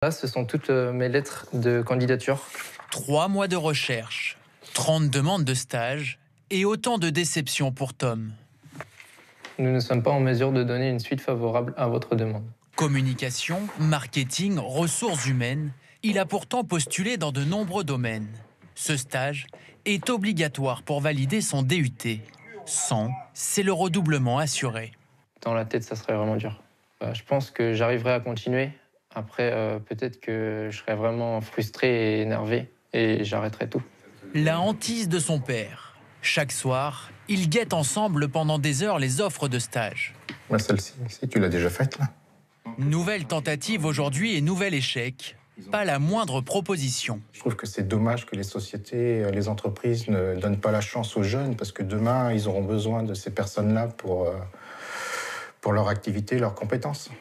Là, ce sont toutes mes lettres de candidature. 3 mois de recherche, 30 demandes de stage et autant de déceptions pour Tom. Nous ne sommes pas en mesure de donner une suite favorable à votre demande. Communication, marketing, ressources humaines, il a pourtant postulé dans de nombreux domaines. Ce stage est obligatoire pour valider son DUT. Sans, c'est le redoublement assuré. Dans la tête, ça serait vraiment dur. Je pense que j'arriverai à continuer. Après, peut-être que je serai vraiment frustré et énervé et j'arrêterai tout. La hantise de son père. Chaque soir, ils guettent ensemble pendant des heures les offres de stage. Celle-ci, tu l'as déjà faite, là? Nouvelle tentative aujourd'hui et nouvel échec. Pas la moindre proposition. Je trouve que c'est dommage que les sociétés, les entreprises ne donnent pas la chance aux jeunes parce que demain, ils auront besoin de ces personnes-là pour leur activité, leurs compétences.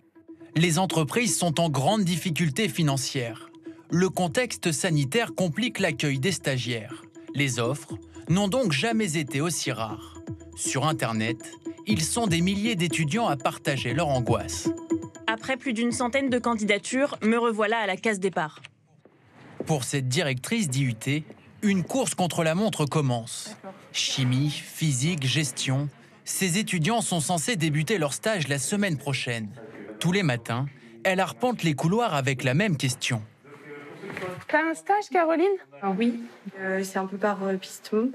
Les entreprises sont en grande difficulté financière. Le contexte sanitaire complique l'accueil des stagiaires. Les offres n'ont donc jamais été aussi rares. Sur Internet, ils sont des milliers d'étudiants à partager leur angoisse. Après plus d'une centaine de candidatures, me revoilà à la case départ. Pour cette directrice d'IUT, une course contre la montre commence. Chimie, physique, gestion, ces étudiants sont censés débuter leur stage la semaine prochaine. Tous les matins, elle arpente les couloirs avec la même question. T'as un stage, Caroline? Oui, c'est un peu par piston.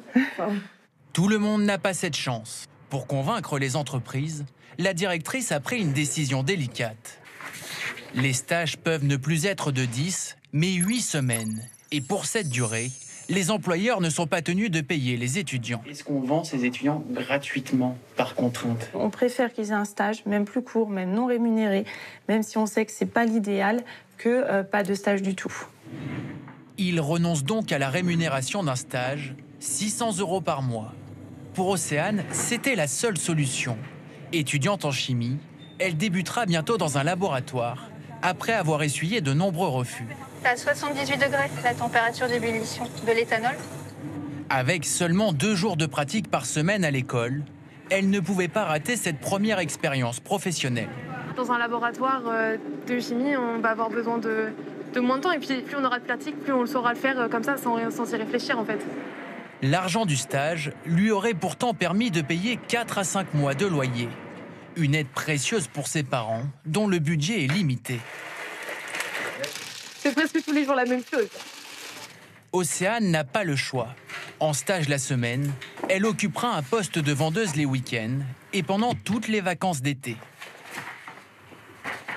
Tout le monde n'a pas cette chance. Pour convaincre les entreprises, la directrice a pris une décision délicate. Les stages peuvent ne plus être de 10, mais 8 semaines. Et pour cette durée, les employeurs ne sont pas tenus de payer les étudiants. Est-ce qu'on vend ces étudiants gratuitement, par contrainte? On préfère qu'ils aient un stage, même plus court, même non rémunéré, même si on sait que c'est pas l'idéal, que pas de stage du tout. Ils renoncent donc à la rémunération d'un stage, 600 € par mois. Pour Océane, c'était la seule solution. Étudiante en chimie, elle débutera bientôt dans un laboratoire, après avoir essuyé de nombreux refus. C'est à 78 degrés, la température d'ébullition de l'éthanol. Avec seulement 2 jours de pratique par semaine à l'école, elle ne pouvait pas rater cette première expérience professionnelle. Dans un laboratoire de chimie, on va avoir besoin de moins de temps. Et puis, plus on aura de pratique, plus on saura le faire comme ça, sans y réfléchir, en fait. L'argent du stage lui aurait pourtant permis de payer 4 à 5 mois de loyer. Une aide précieuse pour ses parents, dont le budget est limité. C'est presque tous les jours la même chose. Océane n'a pas le choix. En stage la semaine, elle occupera un poste de vendeuse les week-ends et pendant toutes les vacances d'été.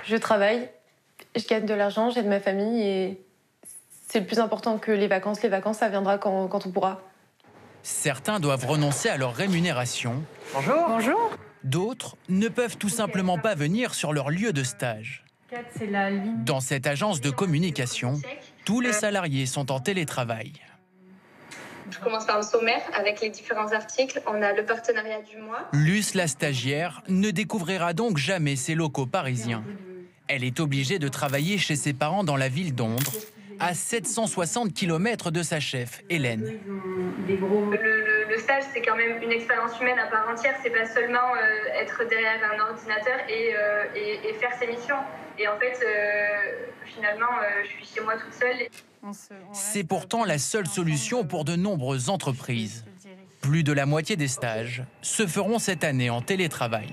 Je travaille, je gagne de l'argent, j'aide ma famille et c'est le plus important que les vacances. Les vacances, ça viendra quand on pourra. Certains doivent renoncer à leur rémunération. Bonjour. Bonjour. D'autres ne peuvent tout simplement pas venir sur leur lieu de stage. Dans cette agence de communication, tous les salariés sont en télétravail. Je commence par le sommaire avec les différents articles. On a le partenariat du mois. Luce, la stagiaire, ne découvrira donc jamais ses locaux parisiens. Elle est obligée de travailler chez ses parents dans la ville d'Ondres, à 760 km de sa chef, Hélène. Le stage, c'est quand même une expérience humaine à part entière. C'est pas seulement être derrière un ordinateur et faire ses missions. Et en fait, finalement, je suis chez moi toute seule. C'est pourtant la seule solution pour de nombreuses entreprises. Plus de la moitié des stages se feront cette année en télétravail.